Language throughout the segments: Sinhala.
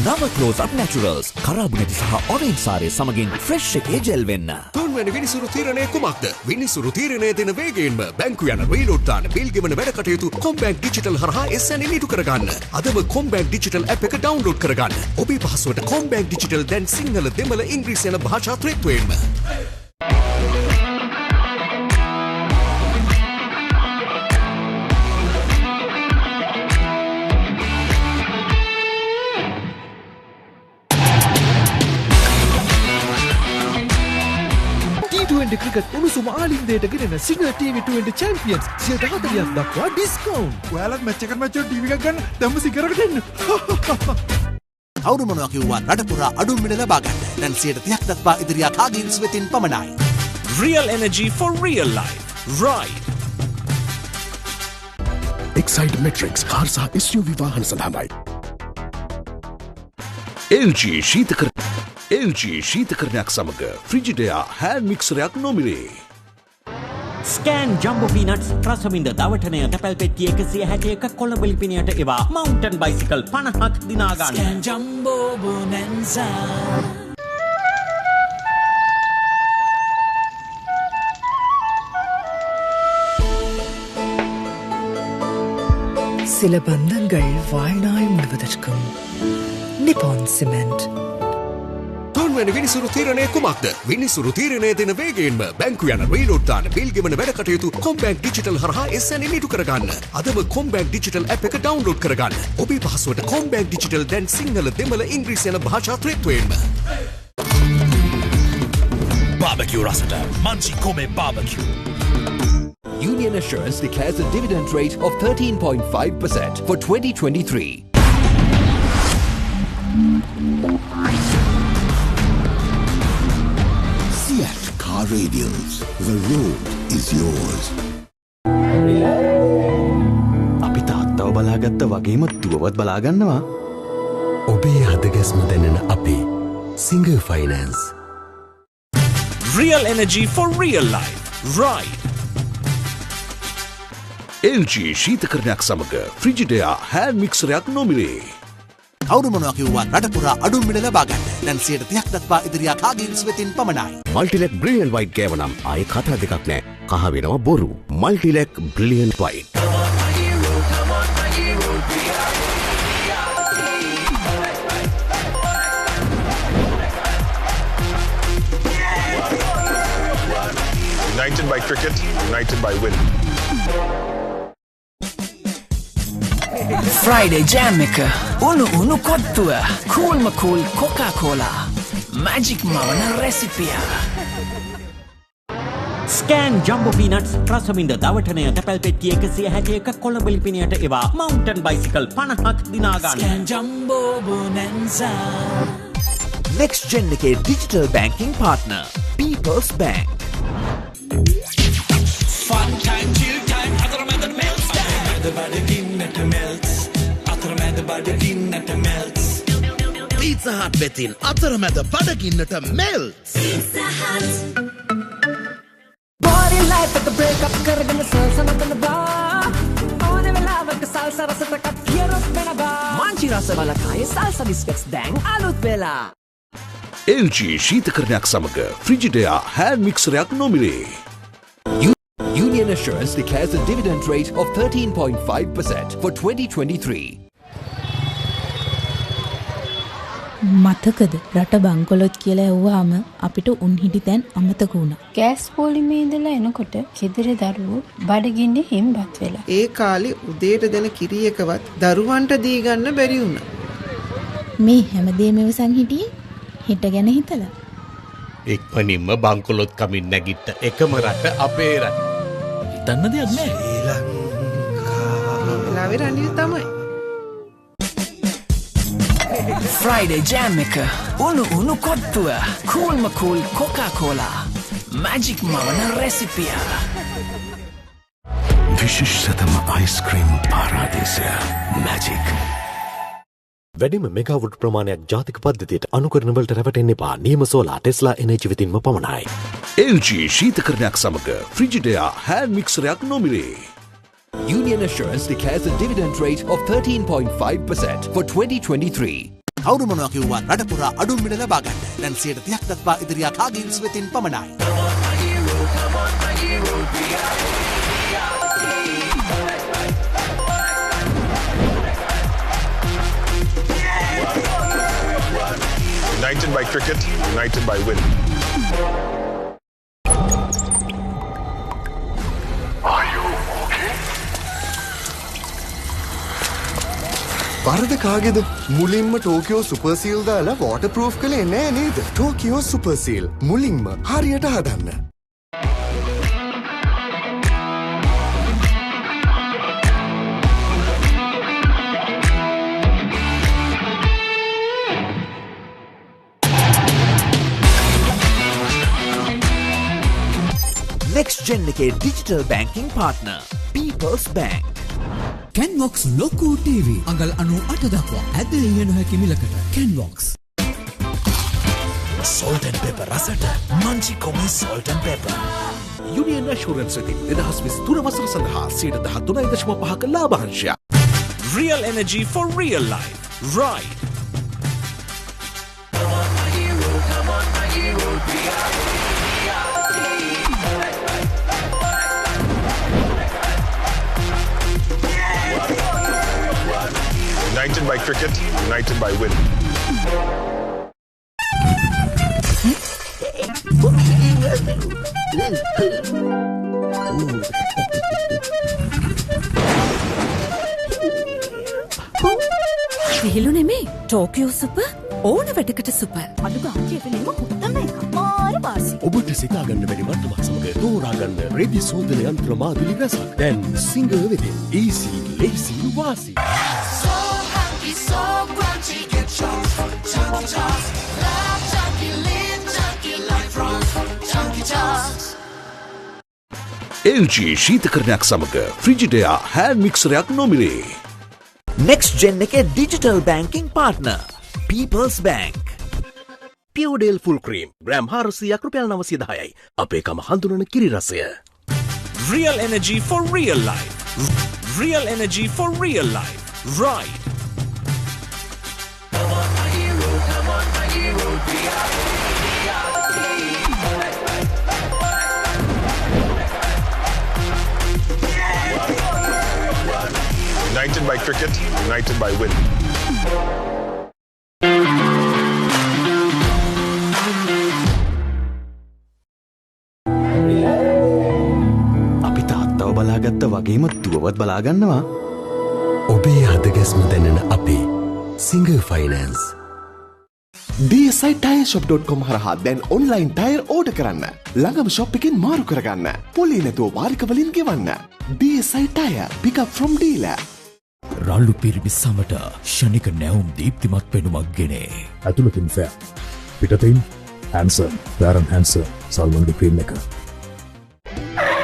නව Close Up Naturals කරාබු නැති සහ ඔරෙන්ජ් සාරයේ සමගින් ෆ්‍රෙෂ් එකේ ජෙල් වෙන්න. තුන්වැනි විනිසුරු තීරණය කුමක්ද? විනිසුරු තීරණය දෙන වේගයෙන්ම බැංකු යන රීලෝඩ් දාන බිල් ගෙවන වැඩ කටයුතු කොම්බැංක් ඩිජිටල් හරහා SN ඉටු කරගන්න. අදම කොම්බැංක් ඩිජිටල් ඇප් එක ඩවුන්ලෝඩ් කරගන්න. ඔබේ පහසුවට කොම්බැංක් ඩිජිටල් දැන් සිංහල දෙමළ ඉංග්‍රීසි යන භාෂා ත්‍රිත්වයෙන්ම. T20 cricket උණුසුම ආලින්දයට ගෙනෙන Singer TV20 Champions 40% දක්වා ඩිස්කවුන්ට්. ඔයාලත් මැච් එකකට මැච් එක ටීවී එකක් ගන්න දැම්ම සිකරකට දෙන්න. කවුරු මොනවා කිව්වා රට පුරා අඩුම මිල ලබා ගන්න. දැන් 30% දක්වා ඉදිරියා කාගින්ස් වෙතින් පමණයි. Real energy for real life. Ride. Excite Matrix car සහ SUV වාහන සඳහායි. LG ශීතකරණයක් සමග ෆ්‍රිජිඩයා හෑන්ඩ් මික්සරයක් නොමිලේ. ස්කෑන් ජම්බෝ පීනට්ස් රසවින්ද දවටනය තැපැල් පෙට්ටිය 161 කොළඹ ලිපිණයට එවා මවුන්ටන් බයිසිකල් 50ක් දිනා ගන්න. ස්කෑන් ජම්බෝ බොනන්සා. சில பந்தங்கள் வாழ்நாள் முழுவதற்கும் நிப்பான் சிமெண்ட். තුන්වැනි විනිසුරු තීරණය කුමක්ද? විනිසුරු තීරණය දෙන වේගයෙන්ම බැංකු යන රීලෝඩ් දාන බිල් ගෙවන වැඩ කටයුතු කොම්බැංක් ඩිජිටල් හරහා SN ඉටු කරගන්න. අදම කොම්බැංක් ඩිජිටල් ඇප් එක ඩවුන්ලෝඩ් කරගන්න. ඔබේ පහසුවට කොම්බැංක් ඩිජිටල් දැන් සිංහල දෙමළ ඉංග්‍රීසි යන භාෂා ත්‍රිත්වයෙන්ම. Barbecue Rasata. Manchi Kome Barbecue. Union Assurance declares a dividend rate of 13.5% for 2023. Seat Car Radials. The road is yours. අපි තාත්තව බලාගත්ත වගේම දුවවත් බලාගන්නවා. ඔබේ හදගැස්ම දැනෙන අපේ Singer Finance. Real energy for real life. Ride. LG ශීතකරණයක් සමග ෆ්‍රිජිඩයා හෑන්ඩ් මික්සරයක් නොමිලේ. කවුරු මොනවා කිව්වා රට පුරා අඩුම මිල ලබා ගන්න. දැන් 30% දක්වා ඉදිරියා කාගින්ස් වෙතින් පමණයි. මල්ටිලෙක් බ්‍රිලියන්ට් වයිට් ගෑවනම් ආයේ කතා දෙකක් නෑ. කහ වෙනවා බොරු. මල්ටිලෙක් brilliant white. United by cricket, united by win. Friday Jam එක උණු කොත්තුව coolම cool Coca-Cola magic මවන රෙසිපිය. ස්කෑන් ජම්බෝ පීනට්ස් රසවින්ද දවටනය තැපැල් පෙට්ටිය 161 කොළඹ ලිපිණයට එවා මවුන්ටන් බයිසිකල් 50ක් දිනා ගන්න. ස්කෑන් ජම්බෝ බොනන්සා. Next Gen එකේ digital banking partner People's Bank. Fun time, chill time, අතරමැද melts time. බඩගින්නට melts. අතරමැද බඩගින්නට melts. Pizza Hut වෙතින් අතරමැද බඩගින්නට melts. Pizza Hut. Body life එක break up කරගෙන සල්සන බා. ඕනේ වෙලාවක සල්ස රසට කප්පියරොත් වෙනවා. මාංචි රස වලකයි සල්ස බිස්කට්ස් දැන් අලුත් වෙලා. LG ශීතකරණයක් සමග ෆ්‍රිජිඩයා හෑන්ඩ් මික්සරයක් නොමිලේ. Union Assurance declares a dividend rate of 13.5% for 2023. මතකද රට බංකොලොත් කියලා ඇහුවාම අපිට උන් හිටි තැන් අමතක වුණා. ගෑස් පොලිමේ ඉඳලා එනකොට ගෙදර දරුවෝ බඩගින්නේ හිම්බත් වෙලා. ඒ කාලේ උදේට දෙන කිරි එකවත් දරුවන්ට දී ගන්න බැරි වුණා. මේ හැමදේම ඉවසන් හිටියේ හෙට ගැන හිතලා. එක්මනින්ම බංකොලොත් කමින් නැගිට එකම රට අපේ රට. හිතන්න දෙයක් නෑ. ලාවේ රණිය තමයි. Friday Jam එක උණු කොත්තුව coolම cool Coca-Cola magic මවන රෙසිපිය. විශිෂ්ටතම අයිස්ක්‍රීම් පාරාදීසය Magic. වැඩිම මෙගාවොට් ප්‍රමාණයක් ජාතික පද්ධතියට අනුකරණ වලට රැවටෙන්න එපා. නියම සෝලා ටෙස්ලා එනර්ජි වෙතින්ම පමණයි. LG ශීතකරණයක් සමග ෆ්‍රිජිඩයා හෑන්ඩ් මික්සරයක් නොමිලේ. Union Assurance declares a dividend rate of 13.5% for 2023. කවුරු මොනවා කිව්වත් රට පුරා අඩුම මිල ලබා ගන්න. දැන් 30ක් දක්වා ඉදිරියා කාගින්ස් වෙතින් පමණයි. 'United by cricket, united by win. වරද කාගේද? මුලින්ම ටෝකියෝ සුපර් සීල් දාලා වෝටර් ප්‍රූෆ් කළේ නෑ නේද? ටෝකියෝ සුපර් සීල් මුලින්ම හරියට හදන්න. Next Gen එකේ digital banking partner People's Bank. Canvox ලොකු TV අඟල් 98 දක්වා ඇදහිය නොහැකි මිලකට. Canvox. Salt and pepper රසට Manchi Come Salt and Pepper. Union Assurance වෙතින් 2023 වසර සඳහා 13.5% ලාභාංශය. Real energy for real life. Right. United by cricket, united by win. විහිළු නෙමේ ටෝකියෝ සුපර් ඕන වැඩකට සුපර් අඩු ගානේ එතනම හොත්තම එක මාර වාසි ඔබට සිතා ගන්න බැරි වර්තමාන සමග තෝරා ගන්න රෙදි සෝදන යන්ත්‍ර මාදුලි රසක් දැන් සිංගර් වෙතින් easy lazy වාසි So happy, so crunchy, get yours. Chunky Chocs. Love chunky, live chunky, life from Chunky Chocs. LG ශීතකරණයක් සමග ෆ්‍රිජිඩයා හෑන්ඩ් මික්සරයක් නොමිලේ. Next Gen එකේ digital banking partner People's Bank. පියෝඩෙල් ෆුල් ක්‍රීම් ග්‍රෑම් 400ක් රුපියල් 910යි. අපේ කම හඳුනන කිරි රසය. Real energy for real life. Real energy for real life. Right. United by cricket, united by win. අපි තාත්තව බලාගත්ත වගේම දුවවත් බලාගන්නවා. ඔබේ හදගැස්ම දැනෙන අපේ සිංගර් ෆයිනන්ස්. DSI Tireshop.com හරහා දැන් ඔන්ලයින් ටයර් ඕඩර් කරන්න. ළඟම ෂොප් එකෙන් මාරු කරගන්න. පොලේ නැතුව වාරික වලින් ගෙවන්න. DSI Tire pick up from dealer. රල්ලු පිරිමි සමට ෂණික නැවුම් දීප්තිමත් පෙනුමක් ගෙනේ. ඇතුළතින් ෆෑ පිටතින් හැන්සර් බෑරන් හැන්සර් සල්මන්ගේ ක්‍රීම් එක.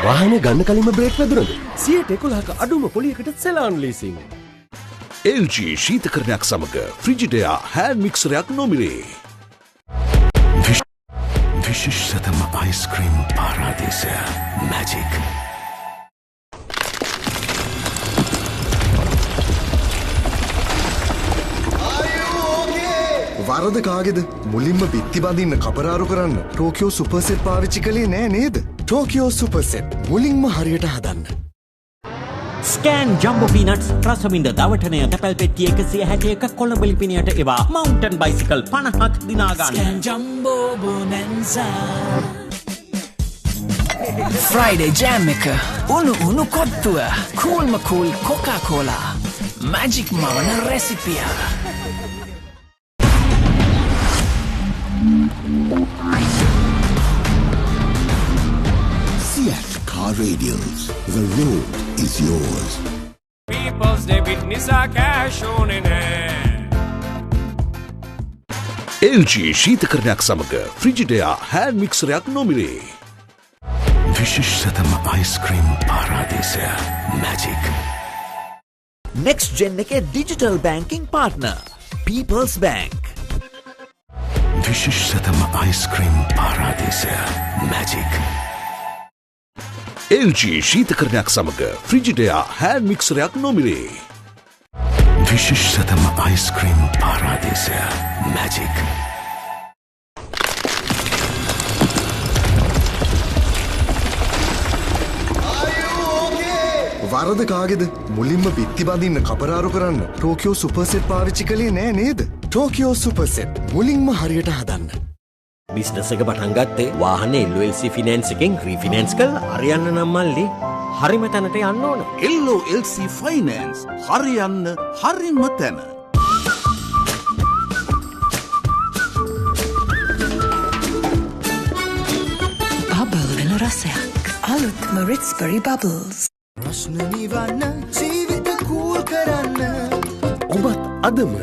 වාහන ගන්න කලින්ම බ්‍රේක් වැදුනද? 11ක අඩුම පොලියකට සෙලාන් ලීසින්. LG ශීතකරණයක් සමග ෆ්‍රිජිඩයා හෑන්ඩ් මික්සරයක් නොමිලේ. විශිෂ්ටතම අයිස්ක්‍රීම් පාරාදීසය මැජික්. වරද කාගේද? මුලින්ම බිත්ති බඳින්න කපරාරු කරන්න ටෝකියෝ සුපර් සෙට් පාවිච්චි කළේ නෑ නේද? ටෝකියෝ සුපර් සෙට් මුලින්ම හරියට හදන්න. ස්කෑන් ජම්බෝ පීනට්ස් රසමින්ද දවටනය තැපැල් පෙට්ටිය 161 කොළඹ ලිපිණයට එවා මවුන්ටන් බයිසිකල් 50ක් දිනා ගන්න. Scan Jumbo Bonanza. Friday Jam එක උණු කොත්තුව කූල්ම කූල් Coca-Cola Magic මවන රෙසිපිය. Fiat Car Radials. The road is yours. People's debit Nisa cash on in LG ශීතකරණයක් සමග ෆ්‍රිජිඩයා හෑන්ඩ් මික්සරයක් නොමිලේ. විශිෂ්ටතම අයිස්ක්‍රීම් පාරාදීසය මැජික්. Next Gen එකේ digital banking partner People's Bank. විශිෂ්ටතම අයිස්ක්‍රීම් පාරාදීසය මැජික්. LG ශීතකරණයක් සමග ෆ්‍රිජිඩයා හෑන්ඩ් මික්සරයක් නොමිලේ. විශිෂ්ටතම අයිස්ක්‍රීම් පාරාදීසය මැජික්. වරද කාගෙද? මුලින්ම බිත්ති බඳින්න කපරාරු කරන්න ටෝකියෝ සුපර්සෙට් පාවිච්චි කළේ නෑ නේද? ටෝකියෝ සුපර්සෙට් මුලින්ම හරියට හදන්න. බිස්නස් එක පටන් ගත්තේ වාහනේ LOLC ෆිනෑන්ස් එකෙන් රීෆිනෑන්ස් කරලා හරියන්න නම් මල්ලි හරිම තැනට යන්න ඕන. LOLC ෆයිනෑන්ස් හරියන්න හරිම තැන. බබල් වෙන රසයක්. අලුත්ම රිට්ස්බරි බබල්ස්. ප්‍රශ්න නිවන්න ජීවිත කූල් කරන්න. ඔබත් අදම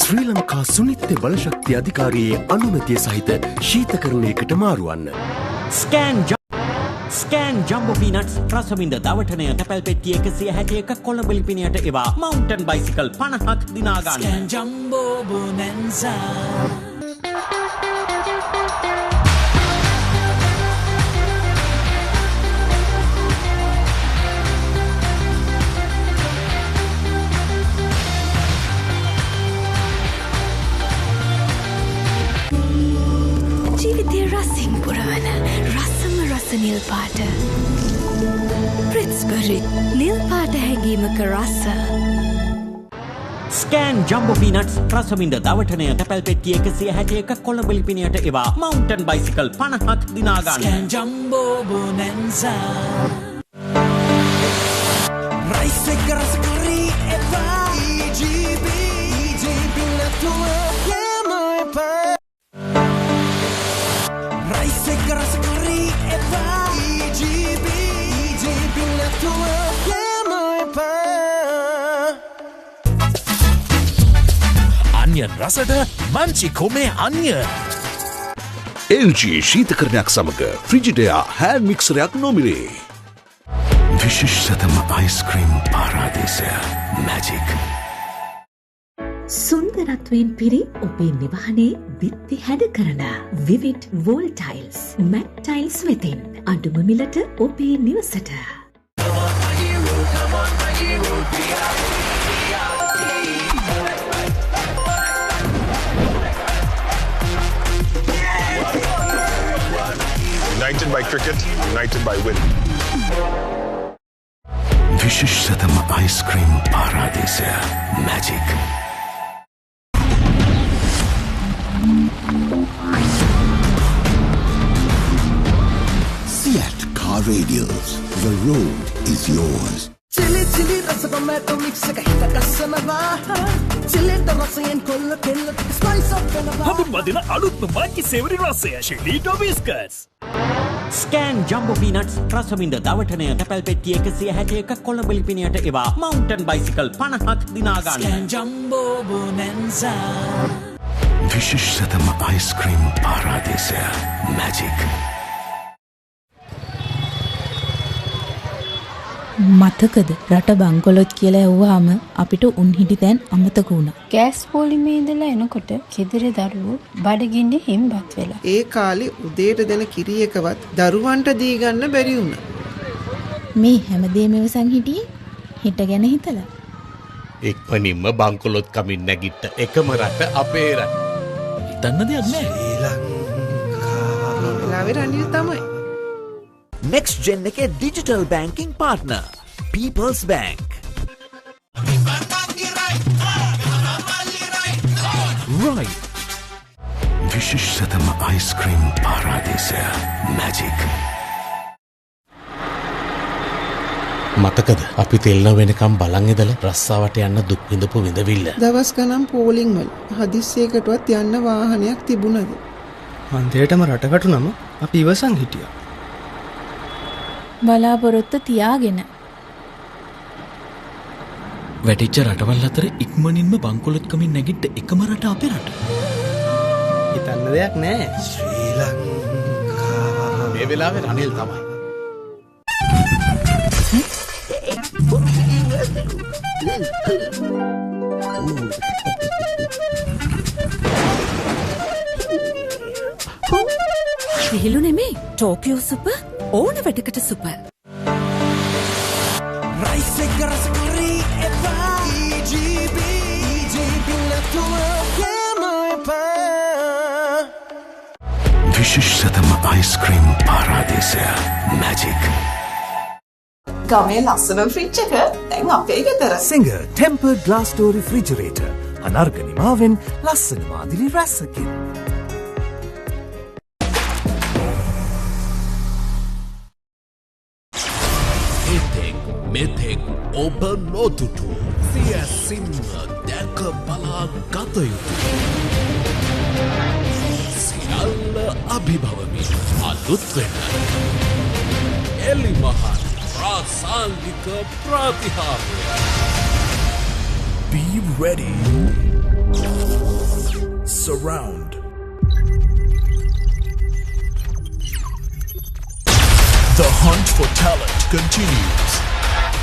ශ්‍රී ලංකා සුනිත්‍ය බලශක්ති අධිකාරියේ අනුමැතිය සහිත ශීතකරණයකට මාරුවන්න. ස්කෑන් ජම්බෝ පීනට්ස් රසවින්ද දවටනය තැපැල් පෙට්ටිය 161ක කොළඹ ලිපිනයට එවා මවුන්ටන් බයිසිකල් 50ක් දිනා ගන්න. Scan jumbo බොනැන්සා. ජීවිතය රසින් පුරවන රසම රස නිල් පාට. ප්‍රිට්ස්බරි නිල් පාට හැඟීමක රස. ස්කෑන් ජම්බෝ පීනට්ස් රසවින්ද දවටනය තැපැල් පෙට්ටිය 161ක කොළඹ ලිපිනයට එවා මවුන්ටන් බයිසිකල් 50ක් දිනා ගන්න. Scan jumbo බොනැන්සා. රයිස් එක රස කරී එපා. EGB නැතුව යම එපා. රස කරී එපා. EGB නැතුව යම එපා. අන්‍යන් රසට මංචි කොමේ අන්‍ය. LG ශීතකරණයක් සමග ෆ්‍රිජිඩයා හෑන්ඩ් මික්සරයක් නොමිලේ. විශිෂ්ටතම අයිස්ක්‍රීම් පාරාදීසය මැජික්. සුන්දරත්වයෙන් පිරි ඔබේ නිවහනේ බිත්ති හැඩ කරන විවිඩ් වෝල් ටයිල්ස් මැට් ටයිල්ස් වෙතින් අඩුම මිලට ඔබේ නිවසට. United by cricket, united by winning. විශිෂ්ටතම අයිස්ක්‍රීම් පාරාදීසය magic. Seat Car Radials. The road is yours. Chili chili rasa tomato mix එක හිත ගස්සනවා. චිලිට රසයෙන් කොල්ල කෙල්ල ස්පයිස් අප් කරනවා. හඳුන් වදින අලුත්ම මංචි සෙවරි රසය ශිලීටෝ බිස්කට්ස්. ස්කෑන් ජම්බෝ පීනට්ස් රසවින්ද දවටනය තැපැල් පෙට්ටිය 161ක කොළඹ ලිපිනයට එවා මවුන්ටන් බයිසිකල් 50ක් දිනා ගන්න. Scan jumbo bonanza. විශිෂ්ටතම අයිස්ක්‍රීම් පාරාදීසය මැජික්. මතකද රට බංකොලොත් කියලා ඇහුවාම අපිට උන් හිටි තැන් අමතක වුණා. ගෑස් පොලිමේ ඉඳලා එනකොට ගෙදර දරුවෝ බඩගින්නේ හිම්බත් වෙලා. ඒ කාලේ උදේට දෙන කිරි එකවත් දරුවන්ට දී ගන්න බැරි වුණා. මේ හැමදේම ඉවසන් හිටියේ හිට ගැන හිතලා. එක්පනින්ම බංකොලොත් කමින් නැගිට්ට එකම රට අපේ රට. හිතන්න දෙයක් නෑ. වෙලාවේ රණිය තමයි. Next Gen එකේ digital banking partner People's Bank. Right. විශිෂ්ටතම අයිස්ක්‍රීම් පාරාදීසය මැජික්. මතකද අපි තෙල්න වෙනකම් බලන් ඉඳලා රස්සාවට යන්න දුක් විඳපු විඳවිල්ල. දවස් ගණන් පෝලිං වල හදිස්සියකටවත් යන්න වාහනයක් තිබුණද? අන්තිමටම රටකට නම අපි ඉවසන් හිටියා. බලාපොරොත්තු තියාගෙන වැටිච්ච රටවල් අතර ඉක්මනින්ම බංකොලොත්කමින් නැගිට්ට එකම රට අපේ රට. හිතන්න දෙයක් නෑ. ශ්‍රී ලංකා. මේ වෙලාවේ රනිල් තමයි. විහිළු නෙමේ ටෝකියෝ සුපර් ඕන වැඩකට සුපර්. රයිස් එක රස කරී එපා. EGB විශිෂ්ටතම අයිස්ක්‍රීම් පාරාදීසය මැජික්. ගමේ ලස්සන ෆ්‍රිජ් එක දැන් අපේ ගෙදර. Singer Tempered Glass Door Refrigerator. අනර්ගනිමාවෙන් ලස්සන මාදිලි රැසකින්. මෙතෙක් ඔබ නොදුටු සියසින්ම දැක බලා ගත යුතු සියල්ල අභිභවමින් අලුත් වෙන එලිමහල් ප්‍රාසංගික ප්‍රතිහාරය. Be ready. Surround. The hunt for talent continues.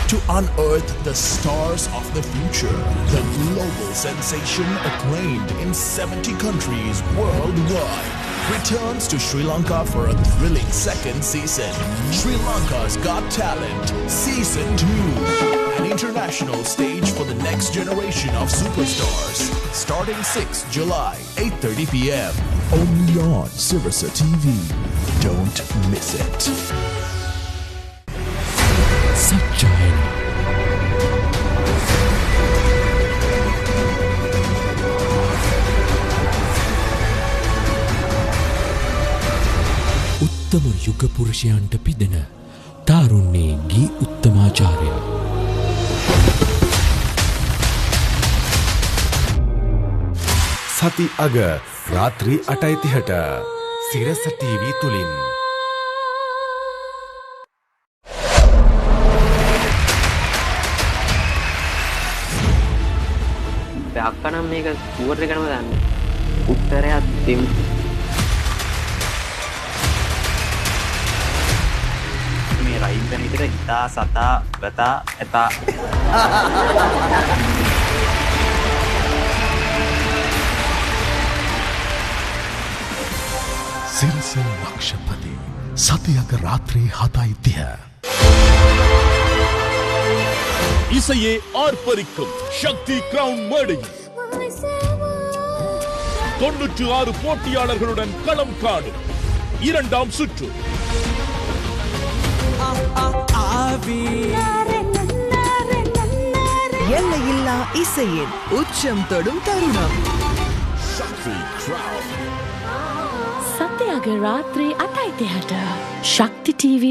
To unearth the stars of the future, the global sensation acclaimed in 70 countries worldwide returns to Sri Lanka for a thrilling second season. Sri Lanka's Got Talent Season 2, an international stage for the next generation of superstars. Starting 6 July, 8:30 p.m. Only on Sirasa TV. Don't miss it. Sunshine. උත්තම යුග පුරුෂයන්ට පිදෙන තාරුණ්‍යයේ ගී උත්තමාචාර්ය. සති අග රාත්‍රී 8:30ට සිරස TV තුලින්. අක්කනම් මේක කුවර් එකටම දාන්න. උත්තරයක් දෙමු. මේ රයිම් කරන විදිහට හිතා සතා ගතා ඇතා. සිරස ලක්ෂපති සතියක රාත්‍රී 7:30. இசையே ஆர்ப்பரிக்கும் சக்தி கிரவுன் மேடையில் 96 போட்டியாளர்களுடன் களம் காணும் இரண்டாம் சுற்று. எல்லையில்லா இசையின் உச்சம் தொடும் தருணம். සතයගේ රාත්‍රී 8:30ට ශක්ති TV